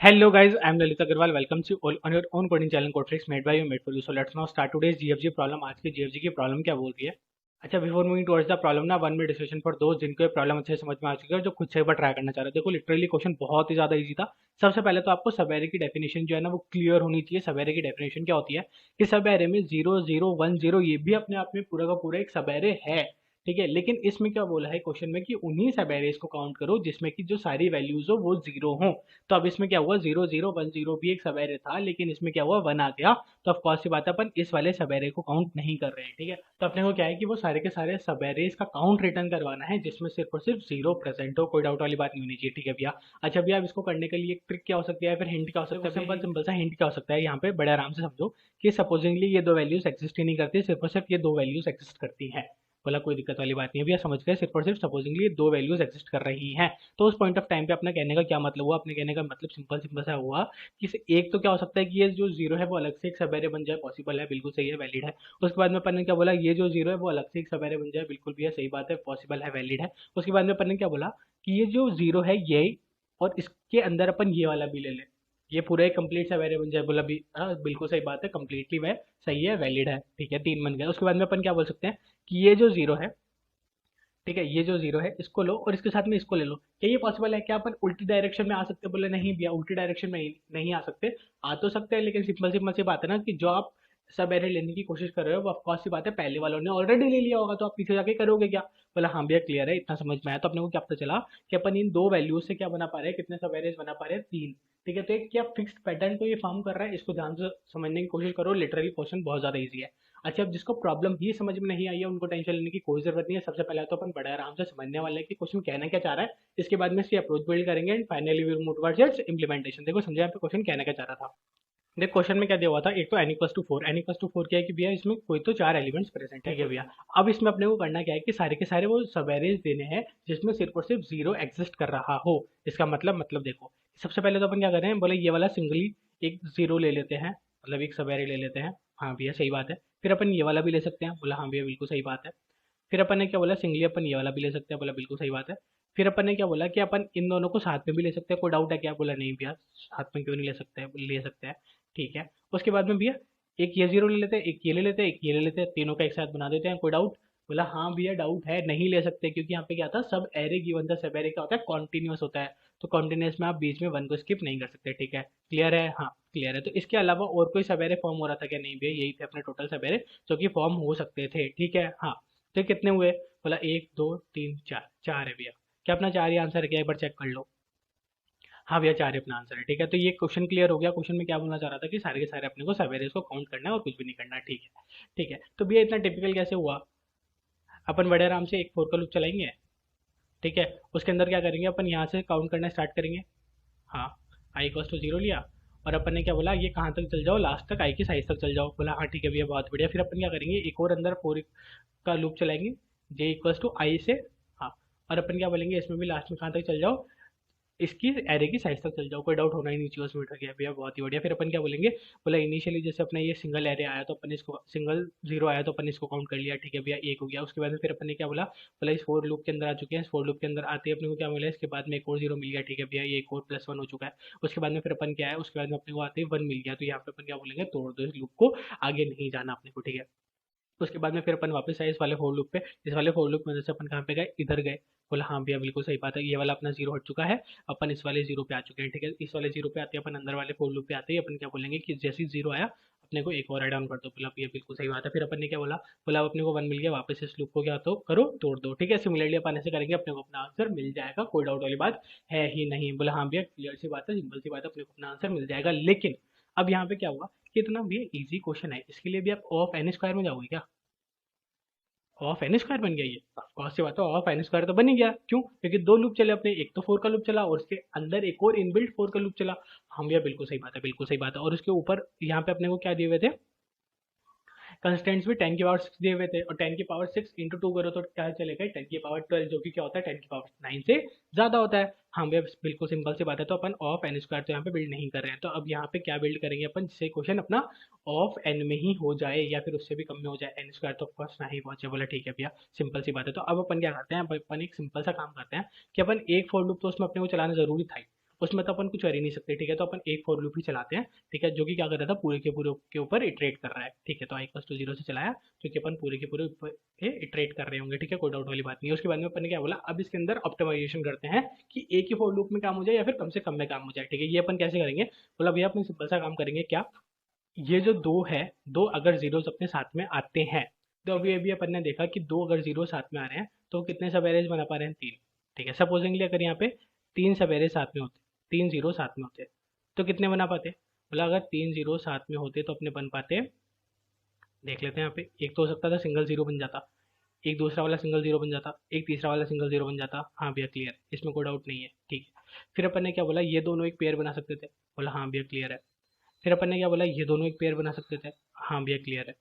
Hello guys, I am Lalit Agarwal. Welcome to all on your own coding channel Codetricks made by you, made for you. So let's now start today's GFG problem. आज की GFG की problem क्या बोल रही है? अच्छा, before moving towards the problem ना one minute discussion for दोस्त जिनको ये प्रॉब्लम अच्छे से समझ में आ चुकी है और जो खुद से एक बार ट्राई करना चाह रहे हैं। देखो लिटरली क्वेश्चन बहुत ही ज्यादा इजी था। सबसे पहले तो आपको सब एरे की डेफिनेशन जो है ना वो क्लियर होनी चाहिए। सब एरे की डेफिनेशन क्या होती है कि सब एरे में 0 0 1 0 ये भी अपने आप में पूरा का पूरा एक सब एरे है। ठीक है, लेकिन इसमें क्या बोला है क्वेश्चन में कि उन्हीं सब एरेज को काउंट करो जिसमें कि जो सारी वैल्यूज हो वो जीरो हो। तो अब इसमें क्या हुआ, 0 0 1 0 भी एक सब एरे था, लेकिन इसमें क्या हुआ, वन आ गया। तो ऑफ कोर्स सी बात है अपन इस वाले सब एरे को काउंट नहीं कर रहे हैं। ठीक है, तो अपने को क्या है कि वो सारे के सारे सब एरेज का काउंट रिटर्न करवाना है जिसमें सिर्फ और सिर्फ जीरो प्रेजेंट हो। कोई डाउट वाली बात नहीं होनी चाहिए। ठीक है भैया। अच्छा भैया, अब इसको करने के लिए एक ट्रिक क्या हो सकती है, फिर हिंट क्या हो सकता है? सिंपल सिंपल सा हिंट क्या हो सकता है यहाँ पे, बड़े आराम से समझो कि सपोजिंगली ये दो वैल्यूज एक्सिस्ट ही नहीं करती, सिर्फ और सिर्फ ये दो वैल्यूज एक्सिस्ट करती हैं। बोला कोई दिक्कत वाली बात नहीं है भैया, समझ गए, सिर्फ और सिर्फ सपोजिंगली ये दो वैल्यूज एक्सिस्ट कर रही हैं। तो उस पॉइंट ऑफ टाइम पे अपना कहने का क्या मतलब हुआ, अपने कहने का मतलब सिंपल सिंपल सा हुआ कि एक तो क्या हो सकता है कि ये जो जीरो है वो अलग से एक सब एरे बन जाए, पॉसिबल है, बिल्कुल सही है, वैलिड है। उसके बाद में अपन ने क्या बोला, ये जो जीरो है वो अलग से एक सब एरे बन जाए, बिल्कुल भी है, सही बात है, पॉसिबल है, वैलिड है। उसके बाद में अपन ने क्या बोला कि ये जो जीरो है ये, और इसके अंदर अपन ये वाला भी ले लें, ये पूरा एक कंप्लीट सा वेरिएबल बन जाए। बोला भी हाँ बिल्कुल सही बात है, कंप्लीटली वह सही है, वैलिड है। ठीक है, तीन बन गया। उसके बाद में अपन क्या बोल सकते हैं कि ये जो जीरो है, ठीक है, ये जो जीरो है इसको लो और इसके साथ में इसको ले लो। क्या ये पॉसिबल है? क्या अपन उल्टी डायरेक्शन में आ सकते हैं? बोले नहीं भैया, उल्टी डायरेक्शन में नहीं आ सकते। आ तो सकते हैं, लेकिन सिंपल सिंपल सी बात है ना कि जो आप सब एरे लेने की कोशिश कर रहे हो वो ऑफकोर्स सी बात है पहले वालों ने ऑलरेडी ले लिया होगा, तो आप पीछे जाके करोगे क्या? बोला हाँ भैया क्लियर है, इतना समझ में आया। तो अपने को क्या पता चला कि अपन इन दो वैल्यूज से क्या बना पा रहे हैं, कितने सब एरेज बना पा रहे हैं, तीन। ठीक है, तो एक क्या फिक्स्ड पैटर्न को ये फॉर्म कर रहा है, इसको ध्यान से समझने की कोशिश करो। लिटरली क्वेश्चन बहुत ज्यादा ईजी है। अच्छा, अब जिसको प्रॉब्लम ही समझ में नहीं आई है उनको टेंशन लेने की कोई जरूरत नहीं है। सबसे पहले तो अपन बड़े आराम से समझने वाले हैं कि क्वेश्चन कहना क्या चाह रहा है। इसके बाद में इसकी अप्रोच बिल्ड करेंगे and finally we move towards its implementation. देखो समझे यहाँ पे क्वेश्चन कहना क्या चाह रहा था। देख क्वेश्चन में क्या दिया हुआ था, एक तो n = 4। n = 4 क्या है कि भैया इसमें कोई तो चार एलिमेंट्स प्रेजेंट है। ठीक है भैया, अब इसमें अपने को करना क्या है कि सारे के सारे वो सब एरेज देने हैं जिसमें सिर्फ और सिर्फ जीरो एग्जिस्ट कर रहा हो। इसका मतलब देखो, सबसे पहले तो अपन क्या कर रहे हैं, बोले ये वाला सिंगली एक जीरो ले लेते हैं, मतलब एक सब एरे ले लेते हैं। हाँ भैया सही बात है। फिर अपन ये वाला भी ले सकते हैं, बोला हाँ भैया बिल्कुल सही बात है। फिर अपन ने क्या बोला, सिंगली अपन ये वाला भी ले सकते हैं, बोला बिल्कुल सही बात है। फिर अपन ने क्या बोला कि अपन इन दोनों को साथ में भी ले सकते हैं, कोई डाउट है क्या? बोला नहीं भैया, साथ में क्यों नहीं ले सकते हैं, ले सकते हैं। ठीक है, उसके बाद में भैया एक ये जीरो ले लेते हैं, एक ये ले लेते हैं, एक ये ले लेते हैं, तीनों का एक साथ बना देते हैं, कोई डाउट? बोला हाँ भैया डाउट है, नहीं ले सकते, क्योंकि यहाँ पे क्या था, सब एरे गिवन था, सब एरे क्या होता है, कॉन्टिन्यूस होता है। तो कॉन्टिन्यूस में आप बीच में वन को स्किप नहीं कर सकते। ठीक है, क्लियर है? हाँ क्लियर है। तो इसके अलावा और कोई सब एरे फॉर्म हो रहा था क्या? नहीं भैया, यही थे अपने टोटल सब एरे जो कि फॉर्म हो सकते थे। ठीक है, हाँ। तो कितने हुए? बोला एक दो तीन चार, चार है भैया। क्या अपना चार ही आंसर है क्या? एक बार चेक कर लो। हाँ भैया चार ही अपना आंसर है। ठीक है, तो ये क्वेश्चन क्लियर हो गया। क्वेश्चन में क्या बोलना चाह रहा था कि सारे के सारे अपने को सवेरे को काउंट करना है और कुछ भी नहीं करना है। ठीक है, ठीक है। तो भैया इतना टिपिकल कैसे हुआ? अपन बड़े आराम से एक फोर का लूप चलाएंगे। ठीक है, उसके अंदर क्या करेंगे, अपन यहाँ से काउंट करना स्टार्ट करेंगे। हाँ, i = 0 लिया और अपन ने क्या बोला, ये कहाँ तक चल जाओ, लास्ट तक आई की साइज तक चल जाओ। बोला हाँ ठीक है भैया बहुत बढ़िया। फिर अपन क्या करेंगे, एक और अंदर फोर का लूप चलाएंगे, j = i से। हाँ, और अपन क्या बोलेंगे, इसमें भी लास्ट में कहाँ तक चल जाओ, इसकी एरे की साइज तक चल जाओ, कोई डाउट होना ही नहीं चाहिए उसमें। उठ गया भैया बहुत ही बढ़िया। फिर अपन क्या बोलेंगे, बोला इनिशियली जैसे अपना ये सिंगल एरे आया तो अपन इसको, सिंगल जीरो आया तो अपन इसको काउंट कर लिया। ठीक है भैया, एक हो गया। उसके बाद में फिर अपन ने क्या बोला, बोला इस फोर लूप के अंदर आ चुके हैं, इस फोर लूप के अंदर आते ही अपने को क्या मिला, इसके बाद में एक और जीरो मिल गया। ठीक है भैया, ये एक और +1 हो चुका है। उसके बाद में फिर अपन क्या है, उसके बाद में अपने को आते ही 1 मिल गया। तो यहाँ पे अपन क्या बोलेंगे, तोड़ दो इस लूप को, आगे नहीं जाना अपने को। ठीक है, उसके बाद में फिर अपन वापस आए इस वाले फोर लूप पे। इस वाले फोर लूप में से अपन कहाँ पे गए, इधर गए। बोला हाँ भैया बिल्कुल सही बात है, ये वाला अपना जीरो हट चुका है, अपन इस वाले जीरो पे आ चुके हैं। ठीक है, इस वाले जीरो पे आते हैं अपन अंदर वाले फोर लूप पे आते ही अपन क्या बोलेंगे कि जैसे ही जीरो आया अपने को एक और ऐड ऑन कर दो। बोला भैया बिल्कुल सही बात है। फिर अपन ने क्या बोला, बोला अब अपने को 1 मिल गया, वापस इस लूप को क्या तो करो, तोड़ दो। ठीक है, सिमिलरली अपन ऐसे करेंगे, अपने को अपना आंसर मिल जाएगा, कोई डाउट वाली बात है ही नहीं। बोला हाँ भैया क्लियर सी बात है, सिंपल सी बात है, अपने को अपना आंसर मिल जाएगा। लेकिन अब यहाँ पे क्या हुआ कि इतना भी इजी क्वेश्चन है, इसके लिए भी आप ऑफ एन स्क्वायर में जाओगे क्या? ऑफ एन स्क्वायर बन गया ये, ऑफ से बात है, ऑफ एन स्क्वायर तो बन ही गया। क्यों? क्योंकि दो लूप चले अपने, एक तो फोर का लूप चला और उसके अंदर एक और इनबिल्ट फोर का लूप चला। हम भैया बिल्कुल सही बात है, बिल्कुल सही बात है। और उसके ऊपर यहाँ पे अपने को क्या दिए हुए थे, कंस्टेंट्स भी 10 की पावर 6 दिए हुए थे, और 10 की पावर 6 इंटू टू करो तो क्या चलेगा, 10 की पावर 12, जो कि क्या होता है 10 की पावर 9 से ज्यादा होता है। हाँ भैया बिल्कुल सिंपल सी बात है। तो अपन ऑफ एन स्क्वायर तो यहाँ पे बिल्ड नहीं कर रहे हैं, तो अब यहाँ पे क्या बिल्ड करेंगे अपन, जिससे क्वेश्चन अपना ऑफ एन में ही हो जाए या फिर उससे भी कम में हो जाए। एन स्क्वायर तो ऑफकोर्स ना ही पहुंचे। बोला ठीक है भैया सिंपल सी बात है। तो अब अपन क्या करते हैं, अपन एक सिंपल सा काम करते हैं कि अपन एक फॉर लूप तो उसमें अपने को चलाना जरूरी था ही। उसमें तो अपन कुछ कर ही नहीं सकते, ठीक है। तो अपन एक फॉर लूप ही चलाते हैं, ठीक है, जो कि क्या कर रहा था, पूरे के पूरे के ऊपर इटरेट कर रहा है, ठीक है। तो आई इक्वल टू 0 से चलाया, क्योंकि अपन पूरे के पूरे ऊपर इटरेट कर रहे होंगे, ठीक है, कोई डाउट वाली बात नहीं है। उसके बाद में अपन ने क्या बोला, अब इसके अंदर ऑप्टिमाइजेशन करते हैं कि एक ही फॉर लूप में काम हो जाए या फिर कम से कम में काम हो जाए, ठीक है। ये अपन कैसे करेंगे, बोला भैया अपन सिंपल सा काम करेंगे, क्या, ये जो दो है, दो अगर जीरोस अपने साथ में आते हैं, तो अभी अपन ने देखा कि दो अगर जीरो साथ में आ रहे हैं तो कितने सब एरेज बना पा रहे हैं, तीन, ठीक है। सपोजिंगली अगर यहाँ पे तीन सब एरेज साथ में होते, तीन जीरो साथ में होते, तो कितने बना पाते, बोला अगर तीन जीरो साथ में होते तो अपने बन पाते, देख लेते हैं यहाँ पे, एक तो हो सकता था सिंगल जीरो बन जाता, एक दूसरा वाला सिंगल जीरो बन जाता, एक तीसरा वाला सिंगल जीरो बन जाता, हाँ भैया क्लियर, इसमें कोई डाउट नहीं है, ठीक है। फिर अपन ने क्या बोला, ये दोनों एक पेयर बना सकते थे, बोला हाँ भैया क्लियर है। फिर अपन ने क्या बोला, ये दोनों एक पेयर बना सकते थे, हाँ भैया क्लियर है।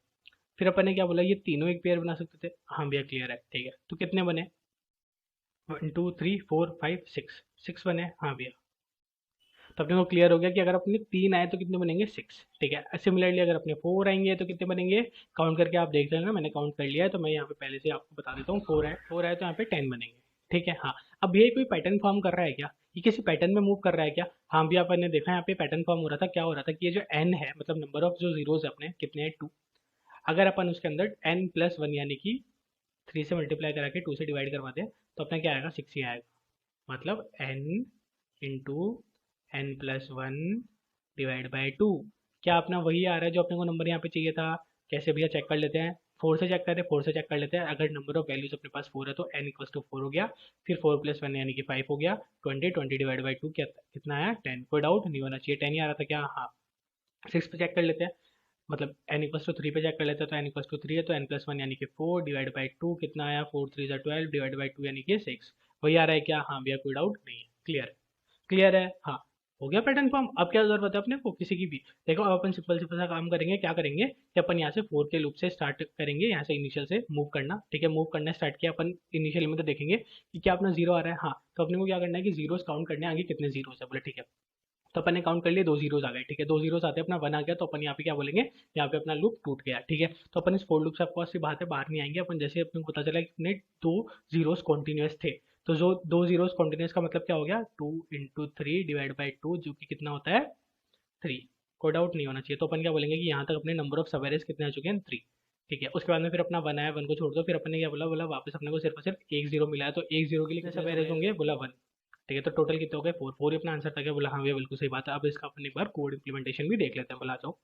फिर अपन ने क्या बोला, ये तीनों एक पेयर बना सकते थे, हाँ भैया क्लियर है, ठीक है। तो कितने बने, 1 2 3 4 5 6, सिक्स बने, हाँ भैया। तो अपने को क्लियर हो गया कि अगर अपने तीन आए तो कितने बनेंगे, सिक्स, ठीक है। सिमिलरली अगर अपने फोर आएंगे तो कितने बनेंगे, काउंट करके आप देख लेना, मैंने काउंट कर लिया है, तो मैं यहाँ पे पहले से आपको बता देता हूँ, फोर आए तो यहाँ पे 10 बनेंगे, ठीक है। हाँ, अब ये कोई पैटर्न फॉर्म कर रहा है क्या, ये किसी पैटर्न में मूव कर रहा है क्या, हाँ भैया अपन ने देखा यहाँ पे पैटर्न फॉर्म हो रहा था, क्या हो रहा था कि ये जो एन है, मतलब नंबर ऑफ जो जीरोज है अपने कितने हैं, 2, अगर अपन उसके अंदर n+1 यानी कि 3 से मल्टीप्लाई करा के 2 से डिवाइड करवा दें तो अपना क्या आएगा, 6 ही आएगा, मतलब n into n+1 divide by 2, क्या अपना वही आ रहा है जो अपने को नंबर यहाँ पे चाहिए था। कैसे भैया चेक कर लेते हैं, फोर से चेक करें, फोर से चेक कर लेते हैं। अगर नंबर ऑफ वैल्यूज अपने पास फोर है तो n इक्वल टू 4 हो गया, फिर 4+1 यानी कि 5 हो गया, 20 डिवाइड बाई 2 क्या कितना आया, 10, कोई डाउट नहीं होना चाहिए, 10 ही आ रहा था क्या, हाँ। 6 पे चेक कर लेते हैं, मतलब n इक्वल टू 3 पे चेक कर लेते हैं, तो n इक्वल टू 3 है तो n+1 यानी कि 4 डिवाइड बाई 2 कितना आया, 4 3 12 डिवाइड बाई 2 यानी कि 6, वही आ रहा है क्या, हाँ भैया कोई डाउट नहीं है, क्लियर, क्लियर है, हाँ। हो गया पैटर्न फॉर्म, अब क्या जरूरत है अपने को किसी की भी, देखो अब अपन सिंपल सिंपल सा काम करेंगे, क्या करेंगे कि अपन यहाँ से फोर के लूप से स्टार्ट करेंगे, यहाँ से इनिशियल से मूव करना, ठीक है। मूव करना स्टार्ट किया अपन, इनिशियल में तो देखेंगे कि क्या अपना जीरो आ रहा है, हाँ। तो अपने को क्या करना है कि जीरोस काउंट करने आगे कितने जीरोस है, बोले ठीक है। तो अपन ने काउंट कर लिए, दो जीरोस आ गए, ठीक है, दो जीरोस आते हैं अपना वन आ गया, तो अपन यहाँ पे क्या बोलेंगे, यहाँ पे अपना लूप टूट गया, ठीक है। तो अपन इस फोर लूप से आपको सी बात है बाहर नहीं आएंगे अपन, जैसे अपने को पता चला कि अपने दो जीरोस कॉन्टिन्यूस थे, तो जो दो जीरोस कॉन्टिन्यूस का मतलब क्या हो गया, 2 × 3 डिवाइड बाई 2 जो कि कितना होता है, 3, कोई डाउट नहीं होना चाहिए। तो अपन क्या बोलेंगे कि यहाँ तक अपने नंबर ऑफ सबेरेज कितने आ चुके हैं, 3, ठीक है। उसके बाद में फिर अपना वन आया, वन को छोड़ दो, फिर अपन ने क्या बोला, बोला वापस अपने को सिर्फ और सिर्फ एक जीरो मिला है, तो एक जीरो के लिए कितने सबेरेज होंगे, बोला 1, ठीक है। तो टोटल कितने हो गए, 4, 4 ही अपना आंसर था क्या, बोला हाँ भैया बिल्कुल सही बात है। अब इसका अपन एक बार कोड इंप्लीमेंटेशन भी देख लेते हैं, बोला आ जाओ।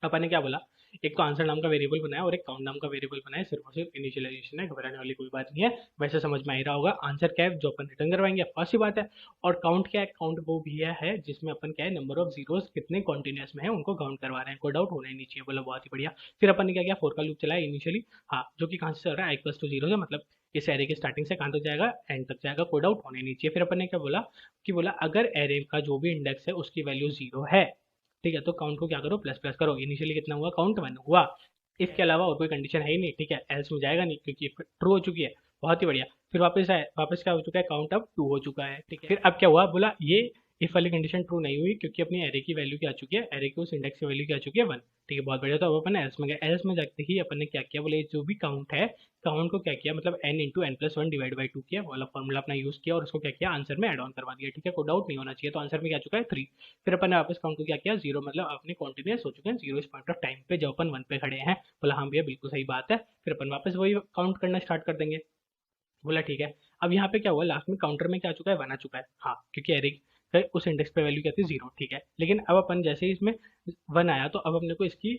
अपन ने क्या बोला, एक तो आंसर नाम का वेरिएबल बनाया और एक काउंट नाम का वेरिएबल बनाया, सिर्फ और सिर्फ इनिशियलाइजेशन है, घबराने वाली कोई बात नहीं है, वैसे समझ में आ ही रहा होगा। आंसर क्या है जो अपन रिटर्न करवाएंगे, फर्स्ट ही बात है। और काउंट क्या है, काउंट वो भी है जिसमें अपन क्या है, नंबर ऑफ जीरोस कितने कॉन्टिन्यूस में है उनको काउंट करवा रहे हैं, कोई डाउट होना ही नहीं चाहिए, बोला बहुत ही बढ़िया। फिर अपन ने क्या किया, फोर का लूप चलाया इनिशियली, हाँ, जो कि कहाँ से चल रहा है, i = 0 से, मतलब इस एरे के स्टार्टिंग से कहाँ तक जाएगा, एंड तक जाएगा, कोई डाउट होने नहीं चाहिए। फिर अपन ने क्या बोला कि बोला अगर एरे का जो भी इंडेक्स है उसकी वैल्यू 0 है, ठीक है, तो काउंट को क्या करो, प्लस प्लस करो, इनिशियली कितना हुआ, काउंट 1 हुआ, इसके अलावा और कोई कंडीशन है ही नहीं, ठीक है, एल्स में जाएगा नहीं क्योंकि ट्रू हो चुकी है, बहुत ही बढ़िया। फिर वापस आए, वापस क्या हो चुका है, काउंट अब 2 हो चुका है, ठीक है। फिर अब क्या हुआ, बोला ये इफ वाली कंडीशन ट्रू नहीं हुई क्योंकि अपनी एरे की वैल्यू क्या आ चुकी है, एरे की उस इंडेक्स की वैल्यू क्या आ चुकी है, 1, ठीक है, बहुत बढ़िया। तो अब अपन एल्स में गए, एल्स में जाते ही अपन ने क्या किया, बोले जो भी काउंट है, काउंट को क्या किया, मतलब n × n+1 डिवाइड बाई 2 किया, वाला फॉर्मूला अपना यूज किया और उसको क्या किया, आंसर में एड ऑन करवा दिया, ठीक है, कोई डाउट नहीं होना चाहिए। तो आंसर में क्या आ चुका है, 3। फिर अपन ने वापस काउंट को क्या किया, 0, मतलब अपने कॉन्टिन्यूस हो चुके हैं 0 इस पॉइंट ऑफ टाइम पे जब अपन 1 पे खड़े हैं, बोला हाँ भैया बिल्कुल सही बात है। फिर अपन वापस वही काउंट करना स्टार्ट कर देंगे, बोला ठीक है। अब यहाँ पे क्या हुआ, लास्ट में काउंटर में क्या आ चुका है, 1 आ चुका है, हाँ, क्योंकि एरे उस इंडेक्स पे वैल्यू क्या थी, 0, ठीक है। लेकिन अब अपन जैसे ही इसमें 1 आया तो अब अपने को इसकी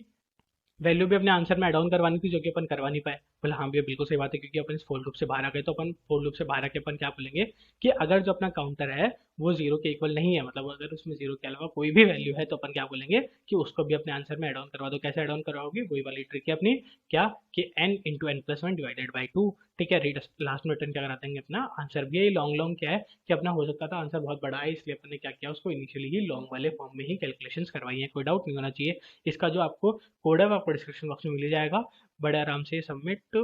वैल्यू भी अपने आंसर में एड ऑन करवानी थी, जो कि अपन करवा नहीं पाए, बोला हाँ भैया बिल्कुल सही बात है, क्योंकि अपन इस फोर लूप से बाहर आ गए। तो अपन फोर लूप से बाहर आके अपन क्या बोलेंगे कि अगर जो अपना काउंटर है वो 0 के इक्वल नहीं है, मतलब अगर उसमें 0 के अलावा कोई भी वैल्यू है, तो अपन क्या बोलेंगे कि उसको भी अपने आंसर में एड ऑन करवा दो। कैसे एड ऑन करवाओगे, वही वाली ट्रिक है अपनी, क्या कि n × n+1 डिवाइडेड बाई 2, ठीक है। लास्ट में रिटर्न क्या करा देंगे, अपना आंसर भी है। लॉन्ग लॉन्ग क्या है कि अपना हो सकता था आंसर बहुत बड़ा है, इसलिए अपन ने क्या किया, उसको इनिशियली ही लॉन्ग वाले फॉर्म में ही कैलकुलेशंस करवाई है, कोई डाउट नहीं होना चाहिए। इसका जो आपको कोड है वो आपको डिस्क्रिप्शन बॉक्स में मिल जाएगा, बड़े आराम से सबमिट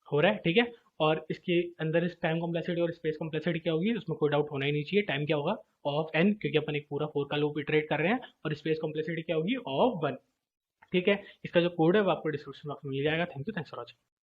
हो रहा है, ठीक है। और इसके अंदर इस टाइम कॉम्प्लेक्सिटी और स्पेस कॉम्प्लेक्सिटी क्या होगी, उसमें कोई डाउट होना ही नहीं चाहिए। टाइम क्या होगा, ऑफ n, क्योंकि अपन एक पूरा फोर का लूप इटरेट कर रहे हैं, और स्पेस कॉम्प्लेक्सिटी क्या होगी, ऑफ 1, ठीक है। इसका जो कोड है वो आपको डिस्क्रिप्शन बॉक्स में मिल जाएगा। Thank you, thanks for watching.